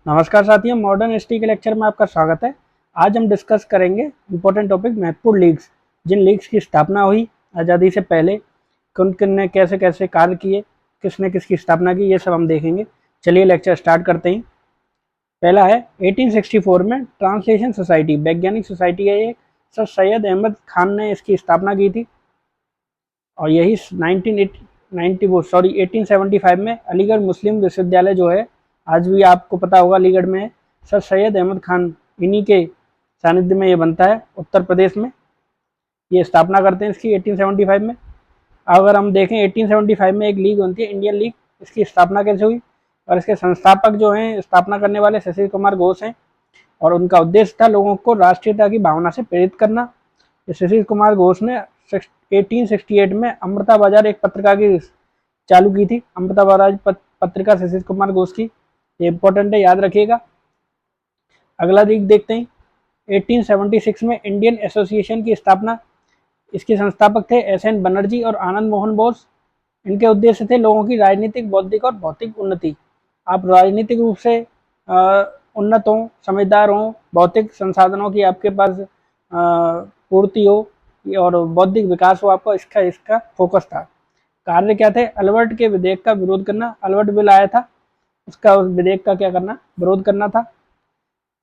नमस्कार साथियों, modern history के लेक्चर में आपका स्वागत है। आज हम डिस्कस करेंगे इम्पोर्टेंट टॉपिक महत्वपूर्ण लीग्स, जिन लीग्स की स्थापना हुई आज़ादी से पहले, किन किन ने कैसे कैसे कार्य किए, किसने किसकी स्थापना की, ये सब हम देखेंगे। चलिए लेक्चर स्टार्ट करते हैं। पहला है 1864 में ट्रांसलेशन सोसाइटी, वैज्ञानिक सोसाइटी है ये। सर सैयद अहमद खान ने इसकी स्थापना की थी और यही 1875 में अलीगढ़ मुस्लिम विश्वविद्यालय जो है, आज भी आपको पता होगा अलीगढ़ में है। सर सैयद अहमद खान इन्हीं के सानिध्य में ये बनता है, उत्तर प्रदेश में। ये स्थापना करते हैं इसकी 1875 में। अगर हम देखें 1875 में एक लीग बनती है, इंडियन लीग। इसकी स्थापना कैसे हुई और इसके संस्थापक जो हैं, स्थापना करने वाले शशिर कुमार घोष हैं, और उनका उद्देश्य था लोगों को राष्ट्रीयता की भावना से प्रेरित करना। शशिर कुमार घोष ने 1868 में अमृता बाजार एक पत्रिका की चालू की थी। अमृता बाजार पत्रिका शशिर कुमार घोष की, ये इंपॉर्टेंट है, याद रखिएगा। अगला लीग देखते हैं। 1876 में इंडियन एसोसिएशन की स्थापना। इसके संस्थापक थे एस.एन. बनर्जी और आनंद मोहन बोस। इनके उद्देश्य थे लोगों की राजनीतिक, बौद्धिक और भौतिक उन्नति। आप राजनीतिक रूप से उन्नत हों, समझदार हों, भौतिक संसाधनों की आपके पास पूर्ति हो और बौद्धिक विकास हो आपका, इसका फोकस था। कार्य क्या थे? अल्बर्ट के विधेयक का विरोध करना। अल्बर्ट बिल आया था, उसका, उस विधेयक का क्या करना? विरोध करना था।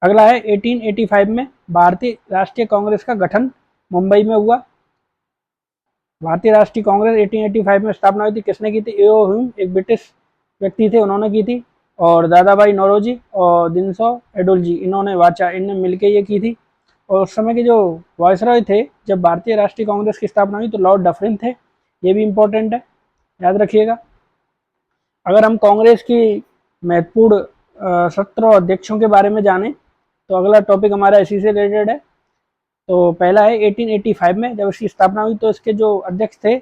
अगला है 1885 में भारतीय राष्ट्रीय कांग्रेस का गठन मुंबई में हुआ। भारतीय राष्ट्रीय कांग्रेस 1885 में स्थापना हुई थी। किसने की थी? ए.ओ. ह्यूम, एक ब्रिटिश व्यक्ति थे, उन्होंने की थी। और दादा भाई नौरोजी और दिनसो एडोलजी, इन्होंने वाचा, इनने मिलकर ये की थी। और उस समय के जो वायसरॉय थे, जब भारतीय राष्ट्रीय कांग्रेस की स्थापना हुई, तो लॉर्ड डफरिन थे। ये भी इंपॉर्टेंट है, याद रखिएगा। अगर हम कांग्रेस की महत्वपूर्ण 17 अध्यक्षों के बारे में जानें, तो अगला टॉपिक हमारा इसी से रिलेटेड है। तो पहला है 1885 में जब इसकी स्थापना हुई, तो इसके जो अध्यक्ष थे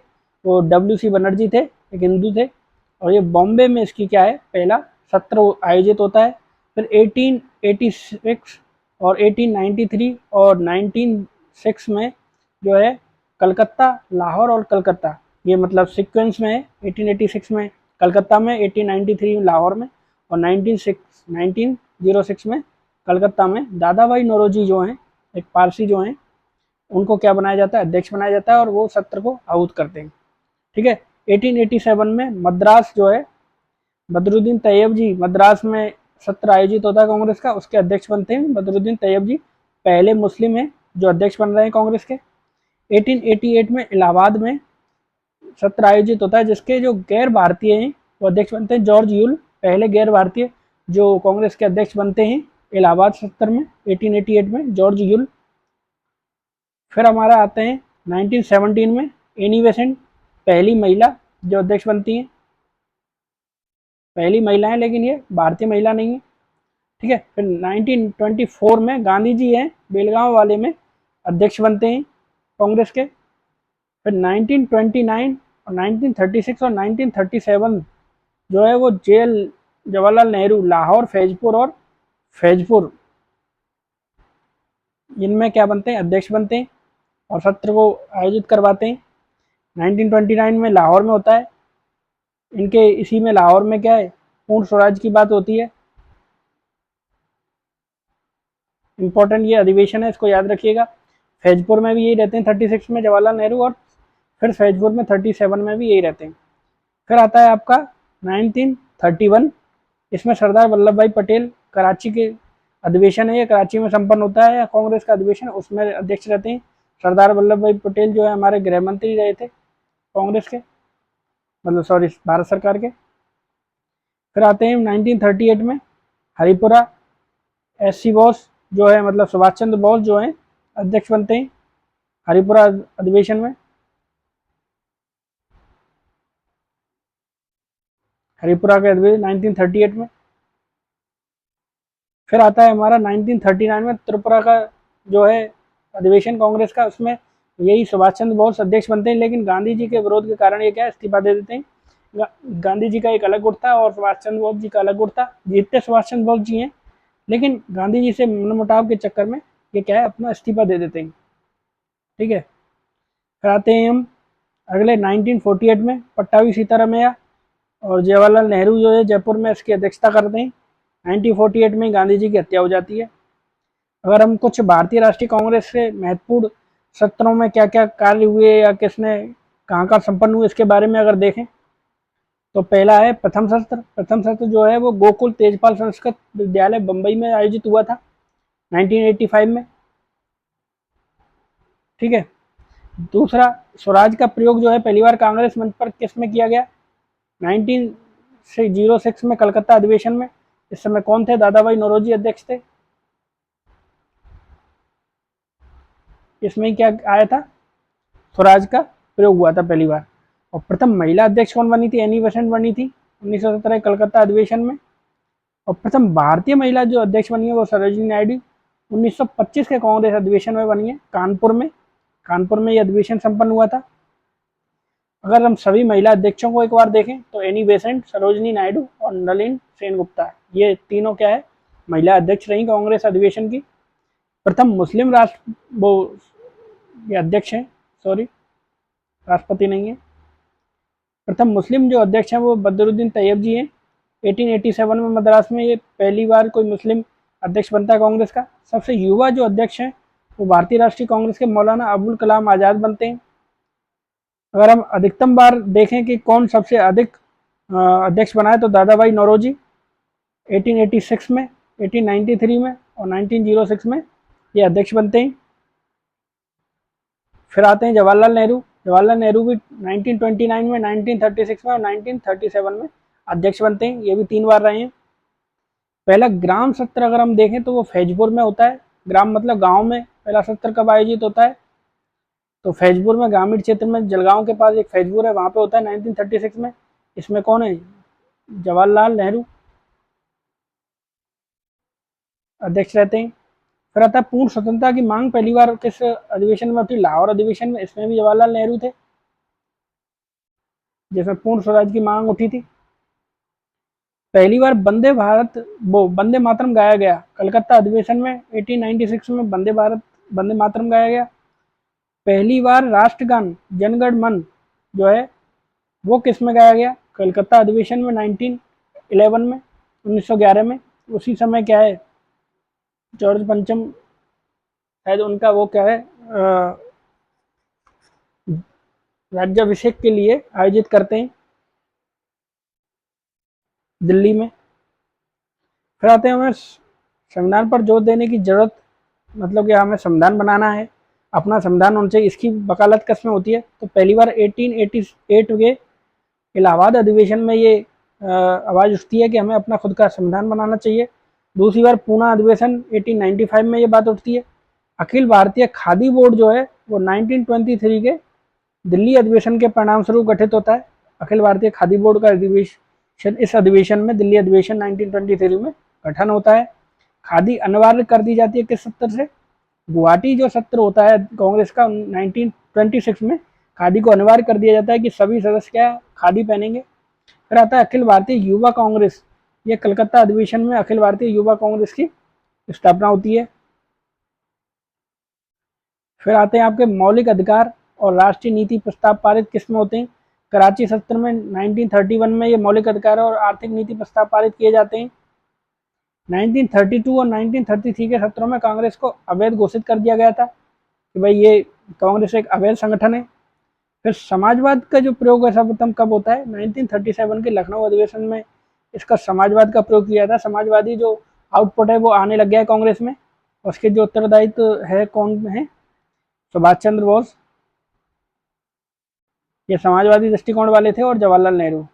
वो W.C. बनर्जी थे, एक हिंदू थे। और ये बॉम्बे में इसकी क्या है, पहला सत्र आयोजित होता है। फिर 1886 और 1893 और 1906 में जो है कलकत्ता, लाहौर और कलकत्ता, ये मतलब सीक्वेंस में है। 1886 में कलकत्ता में, 1893 में लाहौर में, और 1906 में कलकत्ता में दादा भाई नौरोजी जो हैं, एक पारसी जो हैं, उनको क्या बनाया जाता है? अध्यक्ष बनाया जाता है, और वो सत्र को आहूत करते हैं। ठीक है। 1887 में मद्रास जो है, बदरुद्दीन तैयब जी, मद्रास में सत्र आयोजित होता है कांग्रेस का, उसके अध्यक्ष बनते हैं बदरुद्दीन तैयब जी। पहले मुस्लिम हैं जो अध्यक्ष बन रहे हैं कांग्रेस के। 1888 में इलाहाबाद में सत्र आयोजित होता है, जिसके जो गैर भारतीय हैं वो अध्यक्ष बनते हैं, जॉर्ज यूल, पहले गैर भारतीय जो कांग्रेस के अध्यक्ष बनते हैं इलाहाबाद सत्र में 1888 में, जॉर्ज यूल। फिर हमारा आते हैं 1917 में एनी बेसेंट, पहली महिला जो अध्यक्ष बनती हैं। पहली महिला है, लेकिन ये भारतीय महिला नहीं है। ठीक है। फिर 1924 में गांधी जी हैं, बेलगांव वाले में अध्यक्ष बनते हैं कांग्रेस के। फिर 1929 और 1936 और 1937 जो है वो जेल जवाहरलाल नेहरू, लाहौर, फैजपुर और फैजपुर, इनमें क्या बनते हैं? अध्यक्ष बनते हैं और सत्र को आयोजित करवाते हैं। 1929 में लाहौर में होता है इनके, इसी में लाहौर में क्या है, पूर्ण स्वराज की बात होती है। इंपॉर्टेंट ये अधिवेशन है, इसको याद रखिएगा। फैजपुर में भी यही रहते हैं 36 में जवाहरलाल नेहरू, और फिर फैजपुर में 37 में भी यही रहते हैं। फिर आता है आपका 1931, इसमें सरदार वल्लभ भाई पटेल, कराची के अधिवेशन है, ये कराची में संपन्न होता है कांग्रेस का अधिवेशन, उसमें अध्यक्ष रहते हैं सरदार वल्लभ भाई पटेल, जो है हमारे गृह मंत्री रहे थे कांग्रेस के, मतलब सॉरी भारत सरकार के। फिर आते हैं 1938 में हरिपुरा, एस.सी. बोस जो है, मतलब सुभाष चंद्र बोस जो है अध्यक्ष बनते हैं हरिपुरा अधिवेशन में, हरिपुरा के अधिवेशन 1938 में। फिर आता है हमारा 1939 में त्रिपुरा का जो है अधिवेशन कांग्रेस का, उसमें यही सुभाष चंद्र बोस अध्यक्ष बनते हैं, लेकिन गांधी जी के विरोध के कारण ये क्या, इस्तीफा दे देते हैं। गांधी जी का एक अलग गुट था और सुभाष चंद्र बोस जी का अलग गुट था। जीतते सुभाष चंद्र बोस जी हैं, लेकिन गांधी जी से मनमुटाव के चक्कर में ये क्या है, अपना इस्तीफा दे देते हैं। ठीक है। फिर आते हैं हम अगले 1948 में पट्टाभी सीतारामैया और जवाहरलाल नेहरू जो है जयपुर में इसकी अध्यक्षता करते हैं। 1948 में गांधी जी की हत्या हो जाती है। अगर हम कुछ भारतीय राष्ट्रीय कांग्रेस से महत्वपूर्ण सत्रों में क्या क्या कार्य हुए या किसने कहाँ कहाँ संपन्न हुए इसके बारे में अगर देखें तो पहला है प्रथम सत्र। प्रथम सत्र जो है वो गोकुल तेजपाल संस्कृत विद्यालय बम्बई में आयोजित हुआ था 1985 में। ठीक है। दूसरा, स्वराज का प्रयोग जो है पहली बार कांग्रेस मंच पर किस में किया गया? 1906 में कलकत्ता अधिवेशन में। इस समय कौन थे? दादा भाई नौरोजी अध्यक्ष थे। इसमें क्या आया था? स्वराज का प्रयोग हुआ था पहली बार। और प्रथम महिला अध्यक्ष कौन बनी थी? एनी बेसेंट बनी थी 1917 कलकत्ता अधिवेशन में। और प्रथम भारतीय महिला जो अध्यक्ष बनी है वो सरोजिनी नायडू 1925 के कांग्रेस अधिवेशन में बनी है, कानपुर में। कानपुर में यह अधिवेशन संपन्न हुआ था। अगर हम सभी महिला अध्यक्षों को एक बार देखें तो एनी बेसेंट, सरोजिनी नायडू और नलिनी सेनगुप्ता, ये तीनों क्या है? महिला अध्यक्ष रही कांग्रेस अधिवेशन की। प्रथम मुस्लिम राष्ट्र वो ये अध्यक्ष हैं, सॉरी राष्ट्रपति नहीं है। प्रथम मुस्लिम जो अध्यक्ष हैं वो बदरुद्दीन तैयब जी हैं। 1887 में मद्रास में ये पहली बार कोई मुस्लिम अध्यक्ष बनता है कांग्रेस का। सबसे युवा जो अध्यक्ष हैं वो भारतीय राष्ट्रीय कांग्रेस के मौलाना अबुल कलाम आज़ाद बनते हैं। अगर हम अधिकतम बार देखें कि कौन सबसे अधिक अध्यक्ष बनाए तो दादा भाई नौरोजी 1886 में, 1893 में और 1906 में ये अध्यक्ष बनते हैं। फिर आते हैं जवाहरलाल नेहरू। जवाहरलाल नेहरू भी 1929 में, 1936 में और 1937 में अध्यक्ष बनते हैं। ये भी 3 बार रहे हैं। पहला ग्राम सत्र अगर हम देखें तो वो फैजपुर में होता है। ग्राम मतलब गांव में पहला सत्र कब आयोजित होता है? तो फैजपुर में, ग्रामीण क्षेत्र में, जलगांव के पास एक फैजपुर है, वहां पे होता है 1936 में। इसमें कौन है? जवाहरलाल नेहरू अध्यक्ष रहते हैं। फिर आता है पूर्ण स्वतंत्रता की मांग पहली बार किस अधिवेशन में उठी? लाहौर अधिवेशन में। इसमें भी जवाहरलाल नेहरू थे जिसमें पूर्ण स्वराज की मांग उठी थी। पहली बार वंदे मातरम गाया गया कलकत्ता अधिवेशन में 1896 में। वंदे मातरम गाया गया। पहली बार राष्ट्रगान जनगण मन जो है वो किस में गाया गया? कलकत्ता अधिवेशन में 1911 में, 1911 में। उसी समय क्या है, जॉर्ज पंचम शायद उनका वो क्या है राज्याभिषेक के लिए आयोजित करते हैं दिल्ली में। फिर आते हैं हमें संविधान पर जोर देने की जरूरत, मतलब कि हमें संविधान बनाना है, अपना संविधान होना चाहिए, इसकी वकालत किस में होती है? तो पहली बार 1888 के इलाहाबाद अधिवेशन में ये आवाज़ उठती है कि हमें अपना खुद का संविधान बनाना चाहिए। दूसरी बार पूना अधिवेशन 1895 में ये बात उठती है। अखिल भारतीय खादी बोर्ड जो है वो 1923 के दिल्ली अधिवेशन के परिणाम स्वरूप गठित होता है। अखिल भारतीय खादी बोर्ड का अधिवेशन इस अधिवेशन में, दिल्ली अधिवेशन 1923 में गठन होता है। खादी अनिवार्य कर दी जाती है किस सत्र से? गुवाहाटी जो सत्र होता है कांग्रेस का 1926 में, खादी को अनिवार्य कर दिया जाता है कि सभी सदस्य क्या खादी पहनेंगे। फिर आता है अखिल भारतीय युवा कांग्रेस। ये कलकत्ता अधिवेशन में अखिल भारतीय युवा कांग्रेस की स्थापना होती है। फिर आते हैं आपके मौलिक अधिकार और राष्ट्रीय नीति प्रस्ताव पारित किस में होते हैं? कराची सत्र में 1931 में ये मौलिक अधिकार और आर्थिक नीति प्रस्ताव पारित किए जाते हैं। 1932 और 1933 के सत्रों में कांग्रेस को अवैध घोषित कर दिया गया था कि भाई ये कांग्रेस एक अवैध संगठन है। फिर समाजवाद का जो प्रयोग है सर्वप्रथम कब होता है? 1937 के लखनऊ अधिवेशन में इसका समाजवाद का प्रयोग किया था। समाजवादी जो आउटपुट है वो आने लग गया है कांग्रेस में। उसके जो उत्तरदायित्व है कौन है? सुभाष चंद्र बोस, ये समाजवादी दृष्टिकोण वाले थे, और जवाहरलाल नेहरू,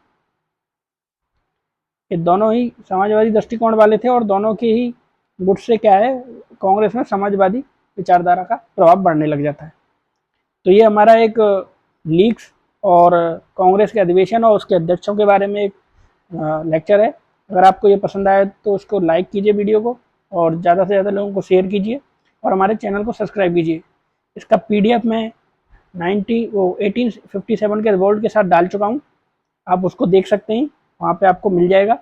ये दोनों ही समाजवादी दृष्टिकोण वाले थे और दोनों के ही गुट से क्या है कांग्रेस में समाजवादी विचारधारा का प्रभाव बढ़ने लग जाता है। तो ये हमारा एक लीग्स और कांग्रेस के अधिवेशन और उसके अध्यक्षों के बारे में एक लेक्चर है। अगर आपको ये पसंद आया तो उसको लाइक कीजिए वीडियो को, और ज़्यादा से ज़्यादा लोगों को शेयर कीजिए, और हमारे चैनल को सब्सक्राइब कीजिए। इसका PDF मैं 1857 के रिवोल्ट के साथ डाल चुका हूँ, आप उसको देख सकते हैं, वहाँ पे आपको मिल जाएगा।